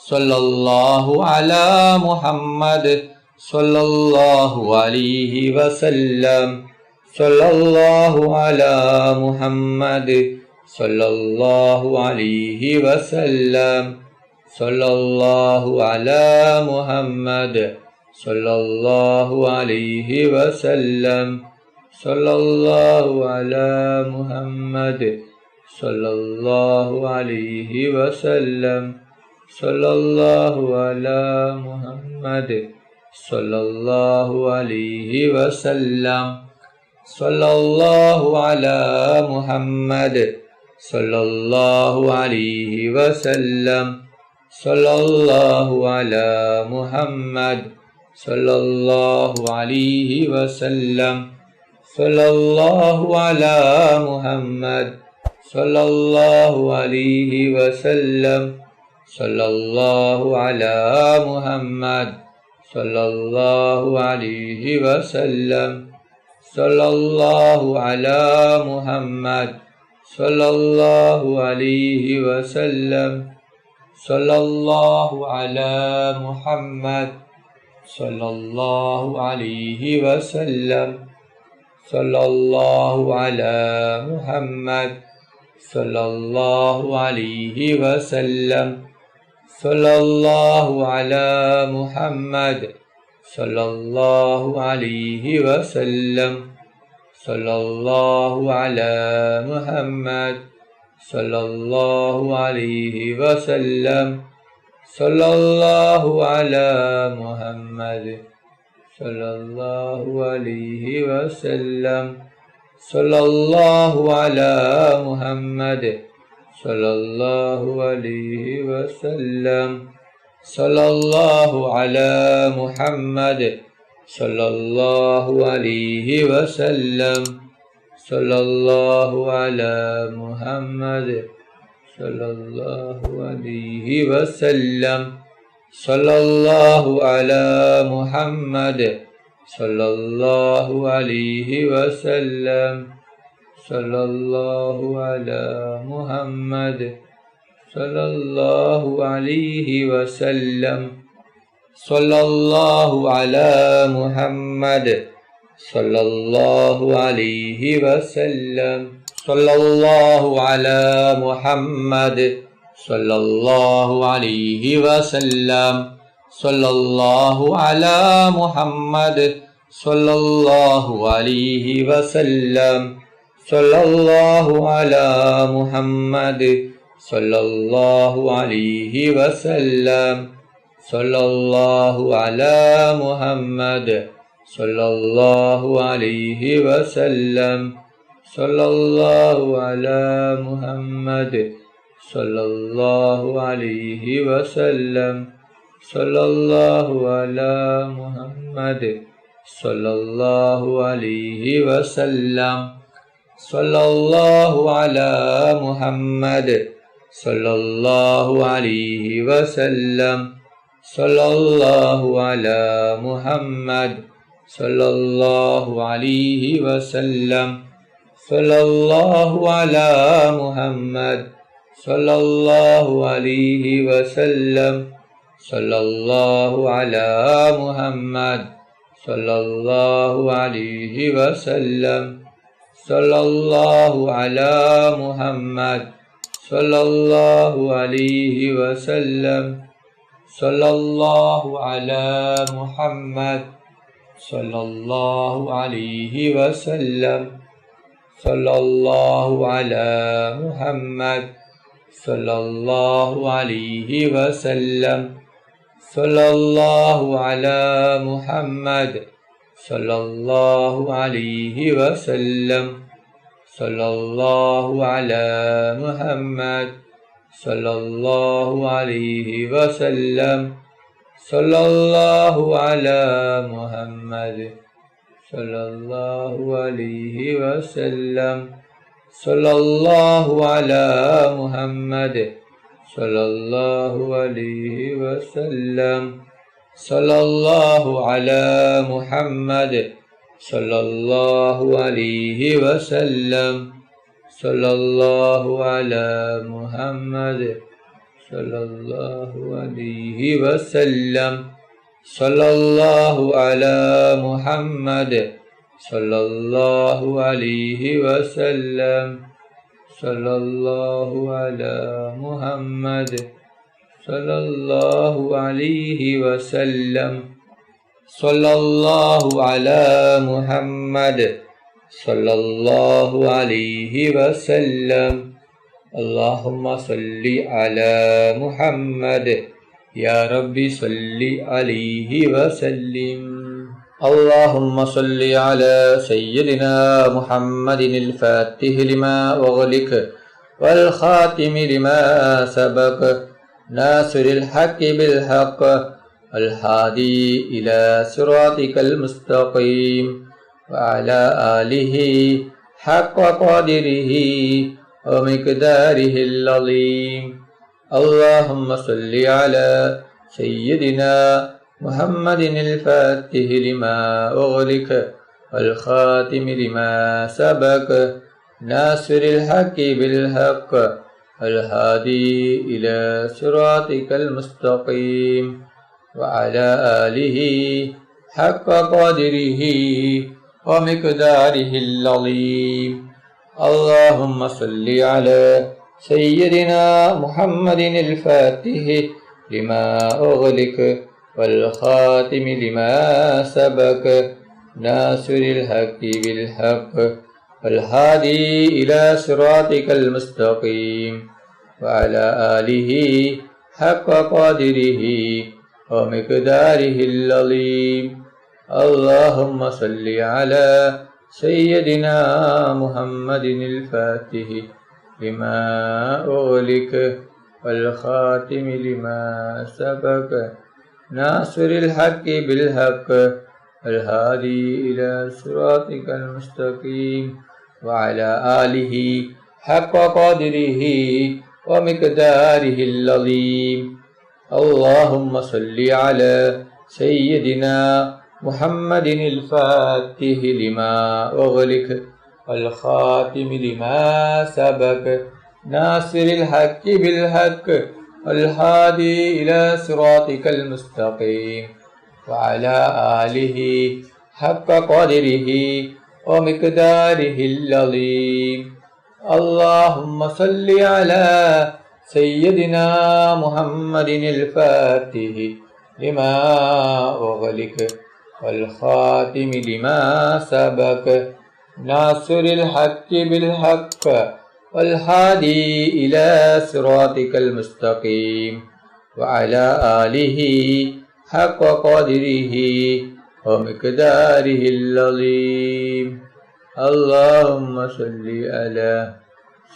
സല്ലല്ലാഹു അലാ മുഹമ്മദ് സല്ലല്ലാഹു അലൈഹി വസല്ലം സല്ലല്ലാഹു അലാ മുഹമ്മദ് സല്ലല്ലാഹു അലൈഹി വസല്ലം സല്ലല്ലാഹു അലാ മുഹമ്മദ് സല്ലല്ലാഹു അലൈഹി വസല്ലം സല്ലല്ലാഹു അലാ മുഹമ്മദ് സല്ലല്ലാഹു അലൈഹി വസല്ലം സല്ലല്ലാഹു അലാ മുഹമ്മദ് സല്ലല്ലാഹു അലൈഹി വസല്ലം സല്ലല്ലാഹു അലാ മുഹമ്മദ് സല്ലല്ലാഹു അലൈഹി വസല്ലം സല്ലല്ലാഹു അലാ മുഹമ്മദ് സല്ലല്ലാഹു അലൈഹി വസല്ലം സല്ലല്ലാഹു അലാ മുഹമ്മദ് സല്ലല്ലാഹു അലൈഹി വസല്ലം സല്ലല്ലാഹു അലാ മുഹമ്മദ് സല്ലല്ലാഹു അലൈഹി വസല്ലം സല്ലല്ലാഹു അലാ മുഹമ്മദ് സല്ലല്ലാഹു അലൈഹി വസല്ലം സല്ലല്ലാഹു അലാ മുഹമ്മദ് സല്ലല്ലാഹു അലൈഹി വസല്ലം സല്ലല്ലാഹു അലാ മുഹമ്മദ് സല്ലല്ലാഹു അലൈഹി വസല്ലം സല്ലല്ലാഹു അലാ മുഹമ്മദ് സല്ലല്ലാഹു അലൈഹി വസല്ലം സല്ലല്ലാഹു അലാ മുഹമ്മദ് സല്ലല്ലാഹു അലൈഹി വസല്ലം സല്ലല്ലാഹു അലാ മുഹമ്മദ് സല്ലല്ലാഹു അലൈഹി വസല്ലം സല്ലല്ലാഹു അലാ മുഹമ്മദ് സല്ലല്ലാഹു അലൈഹി വസല്ലം സല്ലല്ലാഹു അലാ മുഹമ്മദ് സല്ലല്ലാഹു അലൈഹി വസല്ലം സല്ലല്ലാഹു അലാ മുഹമ്മദ് സല്ലല്ലാഹു അലൈഹി വസല്ലം സല്ലല്ലാഹു അലാ മുഹമ്മദ് സല്ലല്ലാഹു അലൈഹി വസല്ലം സല്ലല്ലാഹു അലാ മുഹമ്മദ് സല്ലല്ലാഹു അലൈഹി വസല്ലം സല്ലല്ലാഹു അലാ മുഹമ്മദ് സല്ലല്ലാഹു അലൈഹി വസല്ലം സല്ലല്ലാഹു അലാ മുഹമ്മദ് സല്ലല്ലാഹു അലൈഹി വസല്ലം സല്ലല്ലാഹു അലാ മുഹമ്മദ് സല്ലല്ലാഹു അലൈഹി വസല്ലം സല്ലല്ലാഹു അലാ മുഹമ്മദ് സല്ലല്ലാഹു അലൈഹി വസല്ലം സല്ലല്ലാഹു അലാ മുഹമ്മദ് സല്ലല്ലാഹു അലൈഹി വസല്ലം സല്ലല്ലാഹു അലാ മുഹമ്മദ് സല്ലല്ലാഹു അലൈഹി വസല്ലം സല്ലല്ലാഹു അലാ മുഹമ്മദ് സല്ലല്ലാഹു അലൈഹി വസല്ലം സല്ലല്ലാഹു അലാ മുഹമ്മദ് സല്ലല്ലാഹു അലൈഹി വസല്ലം സല്ലല്ലാഹു അലാ മുഹമ്മദ് സല്ലല്ലാഹു അലൈഹി വസല്ലം സല്ലല്ലാഹു അലാ മുഹമ്മദ് സല്ലല്ലാഹു അലൈഹി വസല്ലം സല്ലല്ലാഹു അലാ മുഹമ്മദ് സല്ലല്ലാഹു അലൈഹി വസല്ലം സല്ലല്ലാഹു അലാ മുഹമ്മദ് സല്ലല്ലാഹു അലൈഹി വസല്ലം സല്ലല്ലാഹു അലാ മുഹമ്മദ് സല്ലല്ലാഹു അലൈഹി വസല്ലം സല്ലല്ലാഹു അലാ മുഹമ്മദ് സല്ലല്ലാഹു അലൈഹി വസല്ലം സല്ലല്ലാഹു അലാ മുഹമ്മദ് സല്ലല്ലാഹു അലൈഹി വസല്ലം സല്ലല്ലാഹു അലാ മുഹമ്മദ് സല്ലല്ലാഹു അലൈഹി വസല്ലം സല്ലല്ലാഹു അലാ മുഹമ്മദ് സല്ലല്ലാഹു അലൈഹി വസല്ലം സല്ലല്ലാഹു അലാ മുഹമ്മദ് സല്ലല്ലാഹു അലൈഹി വസല്ലം സല്ലല്ലാഹു അലാ മുഹമ്മദ് സല്ലല്ലാഹു അലൈഹി വസല്ലം സല്ലല്ലാഹു അലാ മുഹമ്മദ് صلى الله عليه وسلم صلى الله على محمد صلى الله عليه وسلم صلى الله على محمد صلى الله عليه وسلم صلى الله على محمد صلى الله عليه وسلم اللهم صل على محمد يا ربي صل عليه وسلم اللهم صل على سيدنا محمد الفاتح لما أغلق والخاتم لما سبق ناصر الحق بالحق الهادي إلى صراطك المستقيم وعلى آله حق قدره ومقداره العظيم اللهم صل على سيدنا محمد الفاتح لما أغلق والخاتم لما سبق ناصر الحق بالحق الهادي إلى صراطك المستقيم وعلى آله حق قدره ومقداره العظيم اللهم صل على سيدنا محمد الفاتح لما أغلق والخاتم لما سبق ناصر الحق بالحق والهادي إلى صراطك المستقيم وعلى آله حق قدره ومقداره العظيم اللهم صل على سيدنا محمد الفاتح لما أغلق والخاتم لما سبق ناصر الحق بالحق الهادي إلى صراطك المستقيم وعلى آله حق قدره ومقداره العظيم اللهم صل على سيدنا محمد الفاتح لما أغلق والخاتم لما سبق ناصر الحق بالحق الهادي إلى صراطك المستقيم وعلى آله حق قدره ومقداره العظيم اللهم صل على سيدنا محمد الفاتح لما أغلق والخاتم لما سبق ناصر الحق بالحق والهادي إلى صراطك المستقيم وعلى آله حق قدره ومقداره العظيم اللهم صل على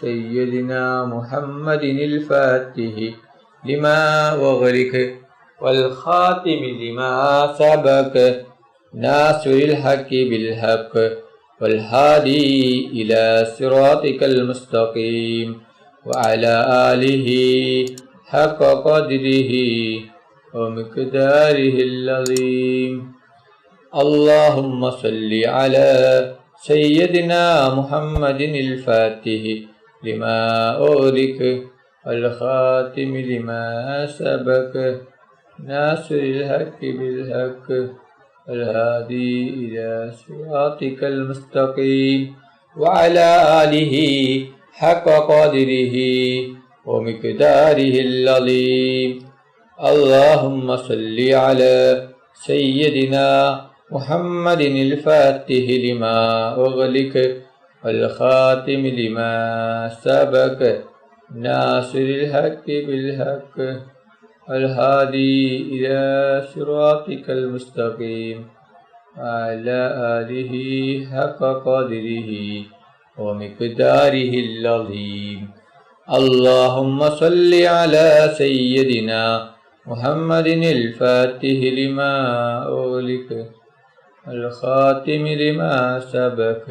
سيدنا محمد الفاتح لما أغلق والخاتم لما سبق ناصر الحق بالحق والهادي إلى صراطك المستقيم وعلى آله حق قدره ومقداره العظيم اللهم صل على سيدنا محمد الفاتح لما أغلق والخاتم لما سبق ناصر الحق بالحق الهادي إلى صراطك المستقيم وعلى آله حق قدره ومقداره العظيم اللهم صل على سيدنا محمد الفاتح لما أغلق والخاتم لما سبق ناصر الحق بالحق الهادي إلى صراطك المستقيم وعلى آله حق قدره ومقداره العظيم اللهم صل على سيدنا محمد الفاتح لما أغلق الخاتم لما سبق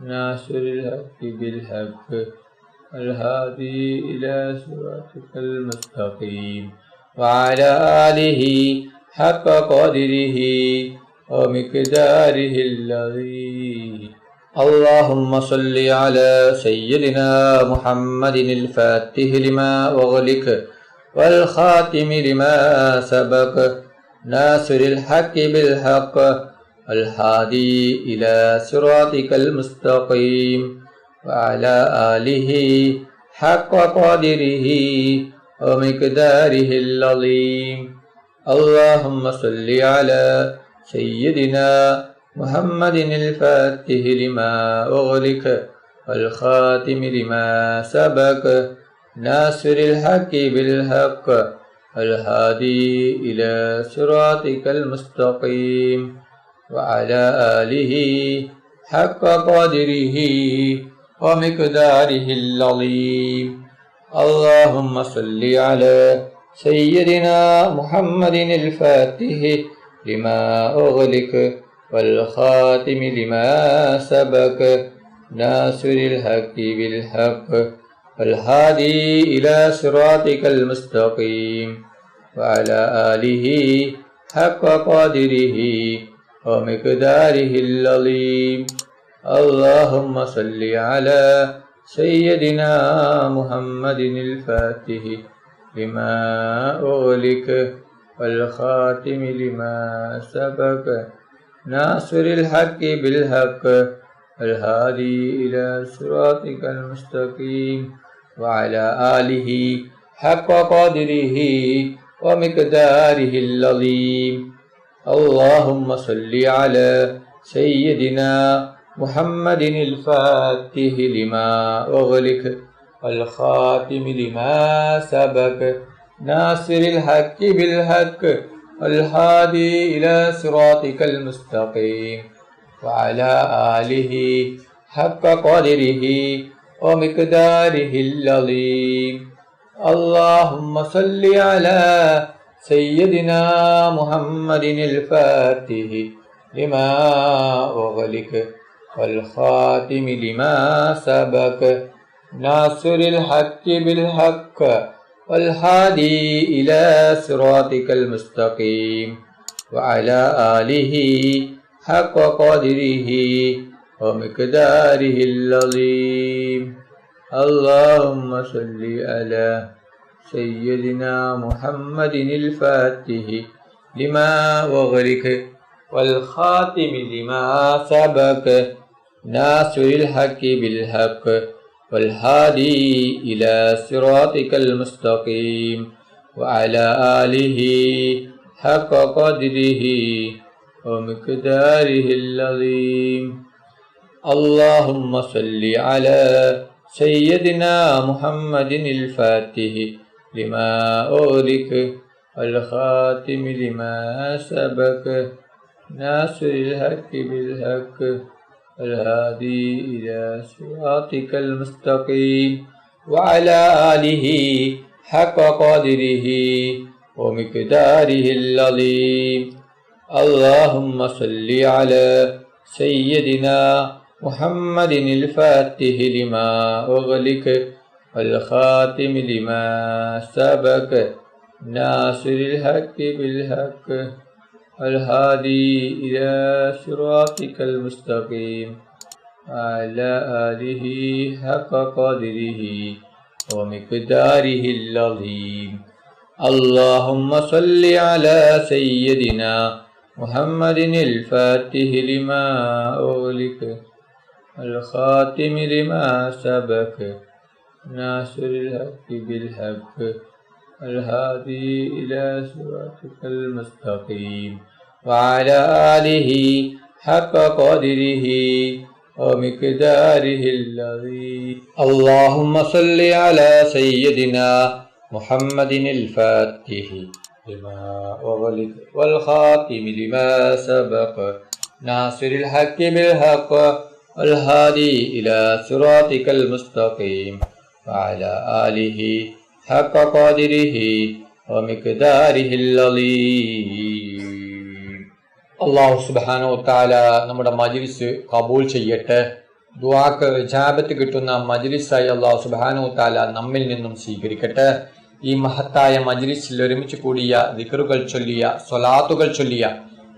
ناصر الحق بالحق الهادي إلى صراطك المستقيم وعلى آله حق قدره ومقداره العظيم اللهم صل على سيدنا محمد الفاتح لما أغلق والخاتم لما سبق ناصر الحق بالحق الهادي إلى صراطك المستقيم وعلى آله حق قدره ومقداره العظيم. اللهم صل على سيدنا محمد الفاتح لما أغلق والخاتم لما سبق ناصر الحق بالحق الهادي إلى صراطك المستقيم وعلى آله حق قدره ومقداره العظيم. اللهم صل على سيدنا محمد الفاتح لما أغلق والخاتم لما سبق ناصر الحق بالحق الهادي إلى صراطك المستقيم وعلى آله حق قدره ومقداره العظيم. اللهم صل على سيدنا محمد الفاتح لما أغلق والخاتم لما سبق ناصر الحق بالحق الهادي إلى صراطك المستقيم وعلى آله حق قدره ومقداره العظيم. اللهم صل على سيدنا محمد الفاتح لما أغلق والخاتم لما سبق ناصر الحق بالحق الهادي إلى صراطك المستقيم وعلى آله حق قدره ومقداره العظيم. اللهم صل على سيدنا محمد الفاتح لما أغلق والخاتم لما سبق ناصر الحق بالحق والهادي إلى صراطك المستقيم وعلى آله حق قدره ومقداره العظيم. اللهم صل على سيدنا محمد الفاتح لما أغلق والخاتم لما سبق ناصر الحق بالحق والهادي إلى صراطك المستقيم وعلى آله حق قدره ومقداره العظيم. اللهم صل على سيدنا محمد الفاتح لما أغلق والخاتم لما سبق ناصر الحق بالحق الهادي إلى صراطك المستقيم وعلى آله حق قدره ومقداره العظيم. اللهم صل على سيدنا محمد الفاتح لما أغلق والخاتم لما سبق ناصر الحق بالحق الهادي إلى صراطك المستقيم وعلى آله حق قدره ومقداره العظيم. اللهم صل على سيدنا محمد الفاتح لما أغلق الخاتم لما سبق ناصر الحق بالحق الهادي إلى صراطك المستقيم وعلى آله حق قدره ومقداره العظيم. اللهم صل على سيدنا محمد الفاتح لما أغلق والخاتم لما سبق ناصر الحق بالحق الهادي إلى صراطك المستقيم وعلى آله حق قدره ومقداره العظيم. അള്ളാഹു സുബ്ഹാനഹു വ തആല നമ്മുടെ മജ്ലിസ് കബൂൽ ചെയ്യട്ടെ. ദുആക്ക് ഇജാബത്ത് കിട്ടുന്ന മജ്ലിസായി അള്ളാഹു സുബ്ഹാനഹു വ തആല നമ്മിൽ നിന്നും സ്വീകരിക്കട്ടെ. ഈ മഹത്തായ മജ്ലിസിൽ ഒരുമിച്ച് കൂടിയ ദിക്റുകൾ ചൊല്ലിയ സ്വലാത്തുകൾ ചൊല്ലിയ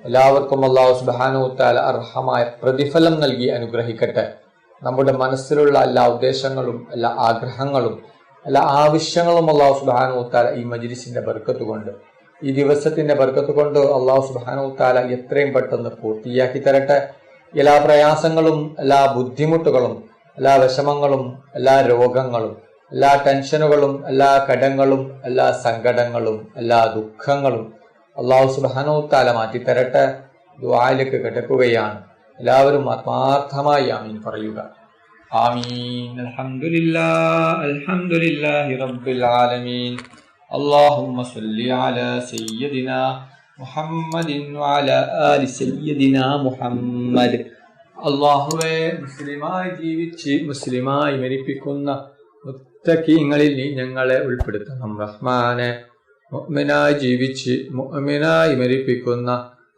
എല്ലാവർക്കും അള്ളാഹു സുബ്ഹാനഹു വ തആല അർഹമായ പ്രതിഫലം നൽകി അനുഗ്രഹിക്കട്ടെ. നമ്മുടെ മനസ്സിലുള്ള എല്ലാ ഉദ്ദേശങ്ങളും എല്ലാ ആഗ്രഹങ്ങളും എല്ലാ ആവശ്യങ്ങളും അല്ലാഹു സുബ്ഹാനഹു വ തആല ഈ മജ്ലിസിന്റെ ബർക്കത്ത് കൊണ്ട്, ഈ ദിവസത്തിന്റെ ബർക്കത്ത് കൊണ്ട് അല്ലാഹു സുബ്ഹാനഹു വ തആല എത്രയും പെട്ടെന്ന് പൂർത്തിയാക്കി തരട്ടെ. എല്ലാ പ്രയാസങ്ങളും, എല്ലാ ബുദ്ധിമുട്ടുകളും, എല്ലാ വിഷമങ്ങളും, എല്ലാ രോഗങ്ങളും, എല്ലാ ടെൻഷനുകളും, എല്ലാ കടങ്ങളും, എല്ലാ സങ്കടങ്ങളും, എല്ലാ ദുഃഖങ്ങളും അല്ലാഹു സുബ്ഹാനഹു വ തആല മാറ്റിത്തരട്ടെ. ദുആയിലേക്ക് കിടക്കുകയാണ്. എല്ലാവരും ആത്മാർത്ഥമായി ആമീൻ പറയുക. ആമീൻ. അൽഹംദുലില്ലാഹി റബ്ബിൽ ആലമീൻ. അല്ലാഹുമ്മ സ്വല്ലി അലാ സയ്യിദിനാ മുഹമ്മദിൻ വഅലാ ആലി സയ്യിദിനാ മുഹമ്മദ്. അല്ലാഹുവേ, മുസ്ലിമായി ജീവിച്ച് മുസ്ലിമായി മരിപ്പിക്കുന്ന മുത്തഖീങ്ങളിൽ നീ ഞങ്ങളെ ഉൾപ്പെടുത്തണം റഹ്മാനെ. മുഅ്മിനായി ജീവിച്ച് മുഅ്മിനായി മരിപ്പിക്കുന്ന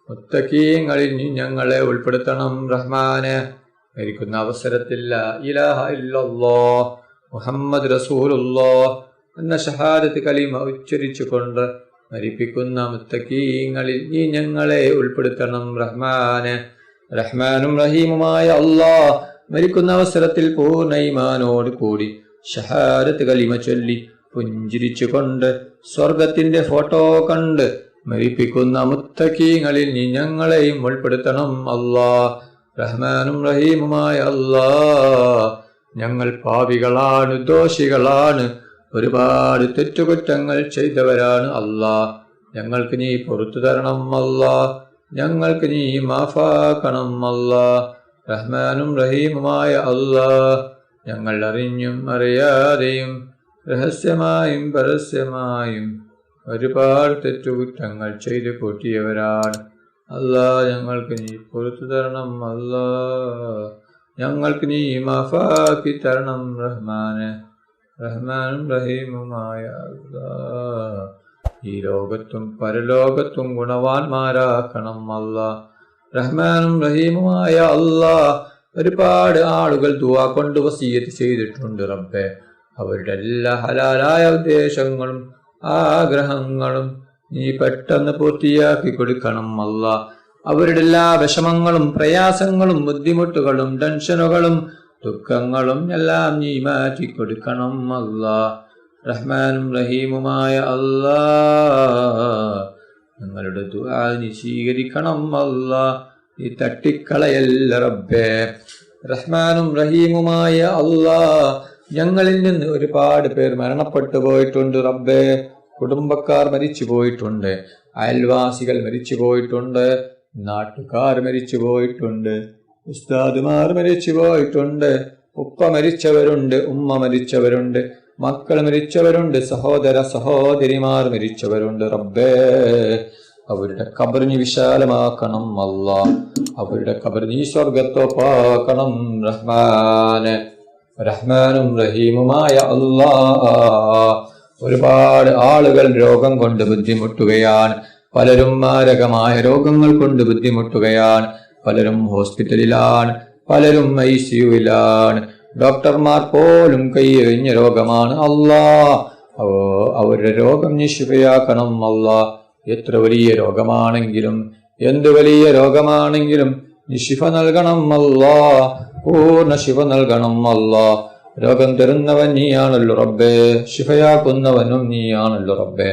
മുത്തഖീങ്ങളിൽ നീ ഞങ്ങളെ ഉൾപ്പെടുത്തണം റഹ്മാനെ. മരിക്കുന്ന അവസരത്തിൽ ലാ ഇലാഹ ഇല്ലല്ലാഹ് മുഹമ്മദ് റസൂലുള്ളാഹ് എന്ന ഷഹാദത്ത് കലിമ ഉച്ചരിച്ചുകൊണ്ട് മരിപ്പിക്കുന്ന മുത്തഖീങ്ങളിൽ നീ ഞങ്ങളെ ഉൾപ്പെടുത്തണം റഹ്മാനെ. റഹ്മാനും റഹീമുമായ അല്ലാഹ്, മരിക്കുന്ന അവസരത്തിൽ പൂർണ്ണ ഈമാനോട് കൂടി ഷഹാദത്ത് കലിമ ചൊല്ലി പുഞ്ചിരിച്ചുകൊണ്ട് സ്വർഗത്തിന്റെ ഫോട്ടോ കണ്ട് മരിപ്പിക്കുന്ന മുത്തഖീങ്ങളിൽ നീ ഞങ്ങളെയും ഉൾപ്പെടുത്തണം അല്ലാഹ്. റഹ്മാനും റഹീമുമായ അല്ലാഹ്, ഞങ്ങൾ പാപികളാണ്, ദോഷികളാണ്, ഒരുപാട് തെറ്റുകുറ്റങ്ങൾ ചെയ്തവരാണ് അല്ലാഹ്. ഞങ്ങൾക്ക് നീ പുറത്തു തരണം അല്ലാഹ്. ഞങ്ങൾക്ക് നീ മാഫാക്കണം അല്ലാഹ്. റഹ്മാനും റഹീമുമായ അല്ലാഹ്, ഞങ്ങൾ അറിഞ്ഞും അറിയാതെയും രഹസ്യമായും പരസ്യമായും ഒരുപാട് തെറ്റുകുറ്റങ്ങൾ ചെയ്തു കൂട്ടിയവരാണ് അല്ലാഹ്. ഞങ്ങൾക്ക് നീ പുറത്തു തരണം അല്ലാഹ്. ഞങ്ങൾക്ക് നീ മാഫാക്കി തരണം റഹ്മാനെ. റഹ്മാനും റഹീമുമായ അല്ലാഹ്, ഈ ലോകത്തും പരലോകത്തും ഗുണവാന്മാരാക്കണം അല്ലാഹ്. റഹ്മാനും റഹീമുമായ അല്ലാഹ്, ഒരുപാട് ആളുകൾ ദുആ കൊണ്ട് വസിയത്ത് ചെയ്തിട്ടുണ്ട് റബ്ബേ. അവരുടെ എല്ലാ ഹലാലായ ഉദ്ദേശങ്ങളും ആഗ്രഹങ്ങളും നീ പെട്ടെന്ന് പൂർത്തിയാക്കി കൊടുക്കണം അല്ലാഹ്. അവരുടെ എല്ലാ വിഷമങ്ങളും പ്രയാസങ്ങളും ബുദ്ധിമുട്ടുകളും ടെൻഷനുകളും ദുഃഖങ്ങളും എല്ലാം നീ മാറ്റി കൊടുക്കണം അല്ലാഹ്. റഹ്മാനും റഹീമുമായ അല്ലാഹ്, ഞങ്ങളുടെ ദുആ നീ സ്വീകരിക്കണം അല്ലാഹ്. നീ തട്ടിക്കളയല്ല റബ്ബേ. റഹ്മാനും റഹീമുമായ അല്ലാഹ്, ഞങ്ങളിൽ നിന്ന് ഒരുപാട് പേർ മരണപ്പെട്ടു പോയിട്ടുണ്ട് റബ്ബേ. കുടുംബക്കാർ മരിച്ചു പോയിട്ടുണ്ട്, അയൽവാസികൾ മരിച്ചു പോയിട്ടുണ്ട്, നാട്ടുകാർ മരിച്ചു പോയിട്ടുണ്ട്, ഉസ്താദുമാർ മരിച്ചു പോയിട്ടുണ്ട്, ഉപ്പ മരിച്ചവരുണ്ട്, ഉമ്മ മരിച്ചവരുണ്ട്, മക്കൾ മരിച്ചവരുണ്ട്, സഹോദര സഹോദരിമാർ മരിച്ചവരുണ്ട് റബ്ബേ. അവരുടെ ഖബർ നീ വിശാലമാക്കണം അല്ലാഹ്. അവരുടെ ഖബർ നീ സ്വർഗ്ഗത്തോപ്പാക്കണം റഹ്മാനെ. റഹ്മാനും റഹീമുമായ അല്ലാഹ്, ഒരുപാട് ആളുകൾ രോഗം കൊണ്ട് ബുദ്ധിമുട്ടുകയാണ്. പലരും മാരകമായ രോഗങ്ങൾ കൊണ്ട് ബുദ്ധിമുട്ടുകയാണ്. പലരും ഹോസ്പിറ്റലിലാണ്, പലരും ICUവിലാണ്. ഡോക്ടർമാർ പോലും കൈയൊഴിഞ്ഞ രോഗമാണ് അല്ലാഹ്. അവരുടെ രോഗം നീ ശിഫയാക്കണം അല്ലാഹ്. എത്ര വലിയ രോഗമാണെങ്കിലും എന്ത് വലിയ രോഗമാണെങ്കിലും നീ ശിഫ നൽകണം അല്ലാഹ്. പൂർണ്ണ ശിഫ നൽകണം അല്ലാഹ്. രോഗം തരുന്നവൻ നീയാണല്ലോ റബ്ബേ, ശിഫയാക്കുന്നവനും നീയാണല്ലോ റബ്ബേ.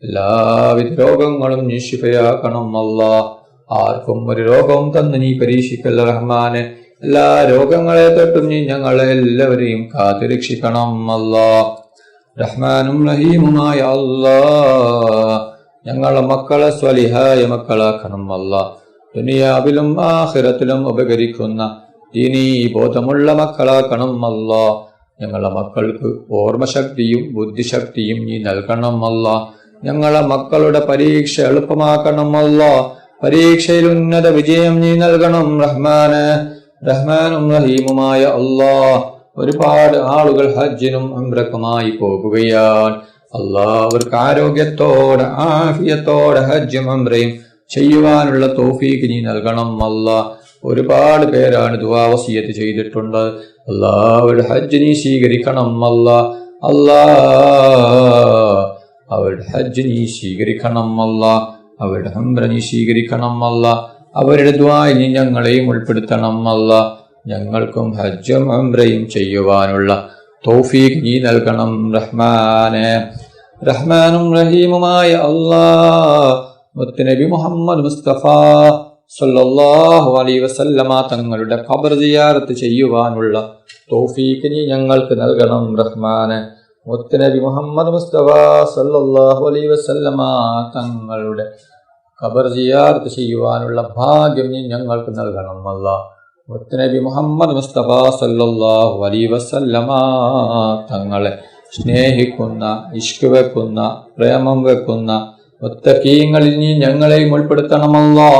എല്ലാവിധ രോഗങ്ങളും നീ ശിഫയാക്കണം അല്ലാഹ്. ആർക്കും ഒരു രോഗവും തന്ന് നീ പരീക്ഷിക്കല്ല റഹ്മാനെ. എല്ലാ രോഗങ്ങളെ തൊട്ടും നീ ഞങ്ങളെ എല്ലാവരെയും കാത്തുരക്ഷിക്കണം അല്ലാഹ്. റഹ്മാനും റഹീമുമായ അല്ലാഹ്, ഞങ്ങളെ മക്കളെ സ്വലിഹായ മക്കളാക്കണം അല്ലാഹ്. ദുനിയാവിലും ആഖിറത്തിലും ഉപകരിക്കുന്ന ദീനീ ബോധമുള്ള മക്കളാക്കണം അല്ലാഹ്. ഞങ്ങളെ മക്കൾക്ക് ഓർമ്മശക്തിയും ബുദ്ധിശക്തിയും നീ നൽകണം അല്ലാഹ്. ഞങ്ങളെ മക്കളുടെ പരീക്ഷ എളുപ്പമാക്കണം അല്ലാഹ്. പരീക്ഷയിൽ ഉന്നത വിജയം നീ നൽകണം റഹ്മാനെ. റഹ്മാനും റഹീമുമായ അല്ലാഹ്, ഒരുപാട് ആളുകൾ ഹജ്ജിനും ഉംറക്കുമായി പോകുകയാണ് അല്ലാഹ്. അവർക്ക് ആരോഗ്യത്തോടെ ആഫിയത്തോടെ ഹജ്ജും ഉംറയും ചെയ്യുവാനുള്ള തൗഫീഖ് നീ നൽകണം അല്ലാഹ്. ഒരുപാട് പേരാണ് ദുആ വസിയത്ത് ചെയ്തിട്ടുണ്ട് അല്ലാഹ്. അവരുടെ ഹജ്ജ് നീ സ്വീകരിക്കണം അല്ലാഹ്. അല്ലാഹ്, അവരുടെ ഹജ്ജ് നീ സ്വീകരിക്കണം അല്ലാഹ്. അവരുടെ ഉംറ നീ സ്വീകരിക്കണം അല്ലാഹ്. അവരുടെ ദുആയിൽ നീ ഞങ്ങളെയും ഉൾപ്പെടുത്തണം അല്ലാഹ്. ഞങ്ങൾക്കും ഹജ്ജും ഉംറയും ചെയ്യുവാനുള്ള തൗഫീഖ് നീ നൽകണം റഹ്മാനെ. റഹ്മാനും റഹീമുമായ അല്ലാഹ്, മുത്തുനബി മുഹമ്മദ് മുസ്തഫ സല്ലല്ലാഹു അലൈഹി വസല്ലമ തങ്ങളുടെ ഖബർ സിയാറത്ത് ചെയ്യുവാനുള്ള തൗഫീഖ് നീ ഞങ്ങൾക്ക് നൽകണം റഹ്മാനെ. മുത്തുനബി മുഹമ്മദ് മുസ്തഫ സല്ലല്ലാഹു അലൈഹി വസല്ലമ തങ്ങളുടെ ഖബർ സിയാറത്ത് ചെയ്യുവാനുള്ള ഭാഗ്യം നീ ഞങ്ങൾക്ക് നൽകണം അല്ലാഹ്. മുത്തുനബി മുഹമ്മദ് മുസ്തഫ സല്ലല്ലാഹു അലൈഹി വസല്ലമ തങ്ങളെ സ്നേഹിക്കുന്ന, ഇഷ്ക് വെക്കുന്ന, പ്രേമം വെക്കുന്ന മുത്തഖീങ്ങളിൽ നീ ഞങ്ങളെയും ഉൾപ്പെടുത്തണമല്ലോ.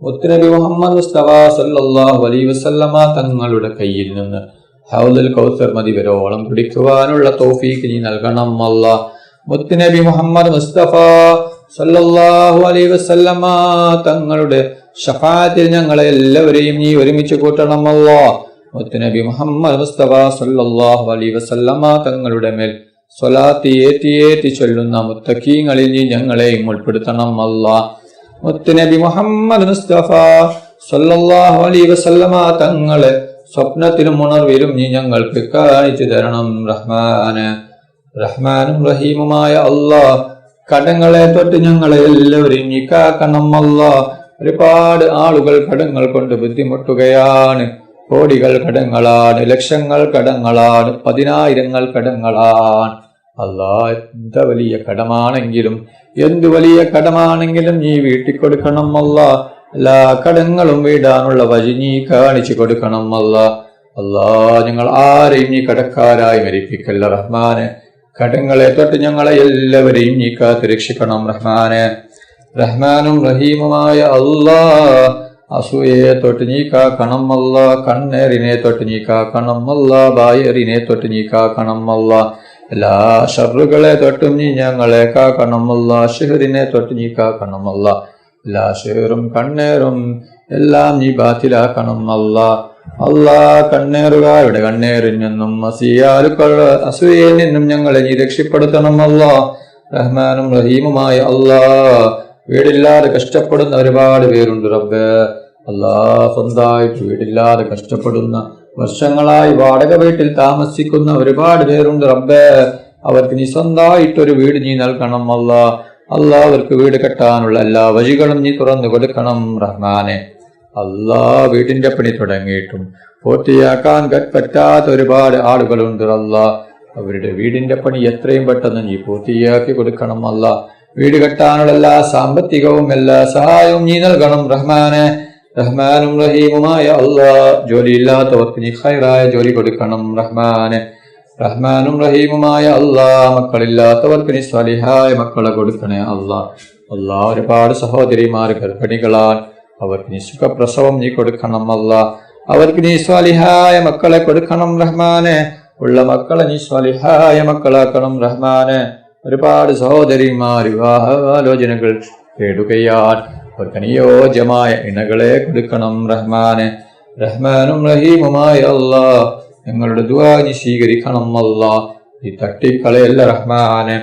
മുത്തുനബി മുഹമ്മദ് മുസ്തഫ സല്ലല്ലാഹു അലൈഹി വസല്ലമ തങ്ങളുടെ കയ്യിൽ നിന്ന് ഹൗദുൽ കൗസർ നദി വരോളം കുടിക്കുവാനുള്ള തൗഫീഖ് നീ നൽകണം അല്ലാഹ്. മുത്തുനബി മുഹമ്മദ് മുസ്തഫ സല്ലല്ലാഹു അലൈഹി വസല്ലമ തങ്ങളുടെ ശഫാഅത്തിൽ ഞങ്ങളെ എല്ലാവരെയും നീ ഒരുമിച്ച് കൂട്ടണം അല്ലാഹ്. മുത്തുനബി മുഹമ്മദ് മുസ്തഫ സല്ലല്ലാഹു അലൈഹി വസല്ലമ തങ്ങളുടെ മേൽ സ്വലാത്ത് ഏറ്റി ചൊല്ലുന്ന മുത്തഖീങ്ങളിൽ നീ ഞങ്ങളെയും ഉൾപ്പെടുത്തണം അല്ലാഹ്. മുത്തുനബി മുഹമ്മദ് മുസ്തഫ സല്ലല്ലാഹു അലൈഹി വസല്ലമ തങ്ങളെ സ്വപ്നത്തിലും ഉണർവിലും നീ ഞങ്ങൾക്ക് കാണിച്ചു തരണം റഹ്മാനെ. റഹ്മാനും റഹീമുമായ അല്ലാഹ്, കടങ്ങളെ തൊട്ട് ഞങ്ങളെ എല്ലാവരെയും നീ കാക്കണം അല്ലാഹ്. ഒരുപാട് ആളുകൾ കടങ്ങൾ കൊണ്ട് ബുദ്ധിമുട്ടുകയാണ്. കോടികൾ കടങ്ങളാണ്, ലക്ഷങ്ങൾ കടങ്ങളാണ്, 10,000 കടങ്ങളാണ്. അല്ലാഹ്, എന്ത് വലിയ കടമാണെങ്കിലും എന്തു വലിയ കടമാണെങ്കിലും നീ വീട്ടിൽ കൊടുക്കണം അല്ലാഹ്. എല്ലാ കടങ്ങളും വീടാനുള്ള വഴി നീ കാണിച്ചു കൊടുക്കണം അല്ലാഹ്. അല്ലാഹ്, ഞങ്ങൾ ആരെയും നീ കടക്കാരായി മരിപ്പിക്കല്ല റഹ്മാനെ. കടങ്ങളെ തൊട്ട് ഞങ്ങളെ എല്ലാവരെയും നീ കാത്ത് രക്ഷിക്കണം റഹ്മാനെ. റഹ്മാനും റഹീമുമായ അല്ലാഹ്, അസൂയയെ തൊട്ട് നീ കാക്കണം അല്ലാഹ്. കണ്ണേറിനെ തൊട്ട് നീ കാക്കണം അല്ലാഹ്. ബായറിനെ തൊട്ട് നീ കാക്കണം അല്ലാഹ്. എല്ലാ ഷർറുകളെ തൊട്ടും നീ ഞങ്ങളെ കാക്കണം അല്ലാഹ്. ഷിഹറിനെ തൊട്ട് നീ കാക്കണം അല്ലാഹ്. എല്ലാ ഷിഹറും കണ്ണേറും എല്ലാം നീ ബാത്തിലാക്കണം അല്ലാഹ്. അല്ലാഹ്, കണ്ണേറുകാരുടെ കണ്ണേറിൽ നിന്നും അസൂയയിൽ നിന്നും ഞങ്ങളെ നീ രക്ഷപ്പെടുത്തണം അല്ലാഹ്. റഹ്മാനും റഹീമുമായ അല്ലാഹ്, വീടില്ലാതെ കഷ്ടപ്പെടുന്ന ഒരുപാട് പേരുണ്ട് റബ്ബേ. അല്ലാഹ്, സ്വന്തമായിട്ട് വീടില്ലാതെ കഷ്ടപ്പെടുന്ന, വർഷങ്ങളായി വാടക വീട്ടിൽ താമസിക്കുന്ന ഒരുപാട് പേരുണ്ട് റബ്ബേ. അവർക്ക് നീ സ്വന്തമായിട്ടൊരു വീട് നീ നൽകണം അല്ലാഹ്. അല്ലാഹ്, അവർക്ക് വീട് കെട്ടാനുള്ള എല്ലാ വഴികളും നീ തുറന്നു കൊടുക്കണം റഹ്മാനെ. അല്ലാഹ്, വീടിന്റെ പണി തുടങ്ങിയിട്ടും പൂർത്തിയാക്കാൻ പറ്റാത്ത ഒരുപാട് ആളുകളുണ്ട് അല്ലാഹ്. അവരുടെ വീടിന്റെ പണി എത്രയും പെട്ടെന്ന് നീ പൂർത്തിയാക്കി കൊടുക്കണം അല്ലാഹ്. വീട് കെട്ടാനുള്ള എല്ലാ സാമ്പത്തികവും എല്ലാ സഹായവും നീ നൽകണം റഹ്മാനെ. റഹ്മാനും റഹീമുമായ അല്ലാഹ്, ജോലിയില്ലാത്തവർക്ക് നീ ഖൈറായ ജോലി കൊടുക്കണം റഹ്മാനെ. റഹ്മാനും റഹീമുമായ അല്ലാഹ്, മക്കളില്ലാത്തവർക്ക് നീ സ്വാലിഹായ മക്കളെ കൊടുക്കണേ അല്ലാഹ്. അല്ലാഹ്, ഒരുപാട് സഹോദരിമാർ ഗർഭിണികളാണ്. അവർക്ക് നീ സുഖപ്രസവം നീ കൊടുക്കണം അല്ലാഹ്. അവർക്ക് നീ സ്വാലിഹായ മക്കളെ കൊടുക്കണം റഹ്മാനെ. ഉള്ള മക്കളെ നീ സ്വാലിഹായ മക്കളാക്കണം റഹ്മാനെ. ഒരുപാട് സഹോദരിമാർ വിവാഹാലോചനകൾ തേടുകയാണ്. അവർക്ക് അനുയോജ്യമായ ഇണകളെ കൊടുക്കണം റഹ്മാനെ. റഹ്മാനും റഹീമുമായ അല്ലാഹ്, ഞങ്ങളുടെ ദുആ നീ സ്വീകരിക്കണം അല്ലാഹ്. നീ തട്ടിക്കളയല്ല റഹ്മാനെ.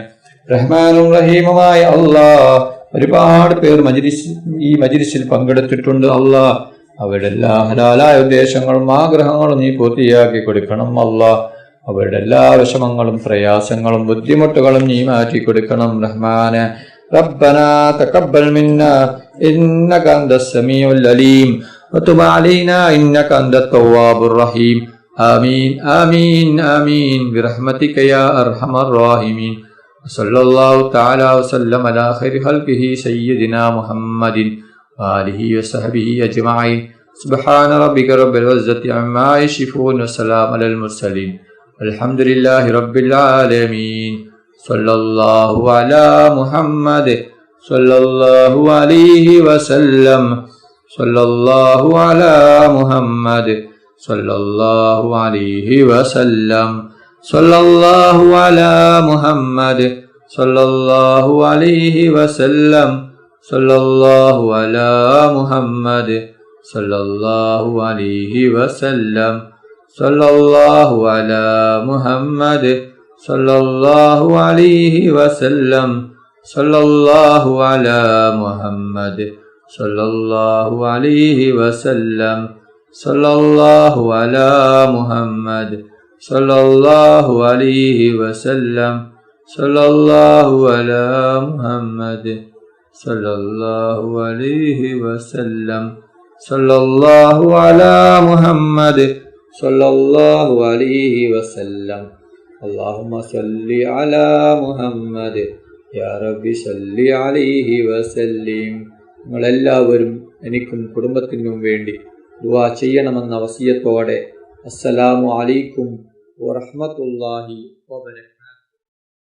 റഹ്മാനും റഹീമുമായ അല്ലാഹ്, ഒരുപാട് പേർ ഈ മജ്‌ലിസിൽ പങ്കെടുത്തിട്ടുണ്ട് അല്ലാഹ്. അവരുടെ എല്ലാ ഹലാലായ ഉദ്ദേശങ്ങളും ആഗ്രഹങ്ങളും നീ പൂർത്തിയാക്കി കൊടുക്കണം അല്ലാഹ്. അവരുടെ എല്ലാ വിഷമങ്ങളും പ്രയാസങ്ങളും ബുദ്ധിമുട്ടുകളും നീ മാറ്റി കൊടുക്കണം റഹ്മാനെ. ربنا تقبل منا إنك أنت السميع العليم وتب علينا إنك أنت التواب الرحيم آمين آمين آمين برحمتك يا أرحم الراحمين. صلى الله تعالى وسلم على خير خلقه سيدنا محمد وآله وصحبه أجمعين. سبحان ربك رب العزة عما يصفون وسلام على المرسلين الحمد لله رب العالمين. صلى الله على محمد صلى الله عليه وسلم. صلى الله على محمد صلى الله عليه وسلم. صلى الله على محمد صلى الله عليه وسلم. صلى الله على محمد صلى الله عليه وسلم. صلى الله على محمد صلى الله عليه وسلم. صلى الله على محمد صلى الله عليه وسلم. صلى الله على محمد സല്ലല്ലാഹു അലൈഹി വസല്ലം. സല്ലല്ലാഹു അലാ മുഹമ്മദ് സല്ലല്ലാഹു അലൈഹി വസല്ലം. സല്ലല്ലാഹു അലാ മുഹമ്മദ് സല്ലല്ലാഹു അലൈഹി വസല്ലം. അല്ലാഹുമ്മ സല്ലി അലാ മുഹമ്മദ് യാ റബ്ബി സല്ലി അലൈഹി വസല്ലിം. നിങ്ങളെല്ലാവരും എനിക്കും കുടുംബത്തിനും വേണ്ടി ദുആ ചെയ്യണമെന്ന വസിയത്തോടെ അസ്സലാമു അലൈക്കും വറഹ്മത്തുള്ളാഹി വബറകാതുഹു.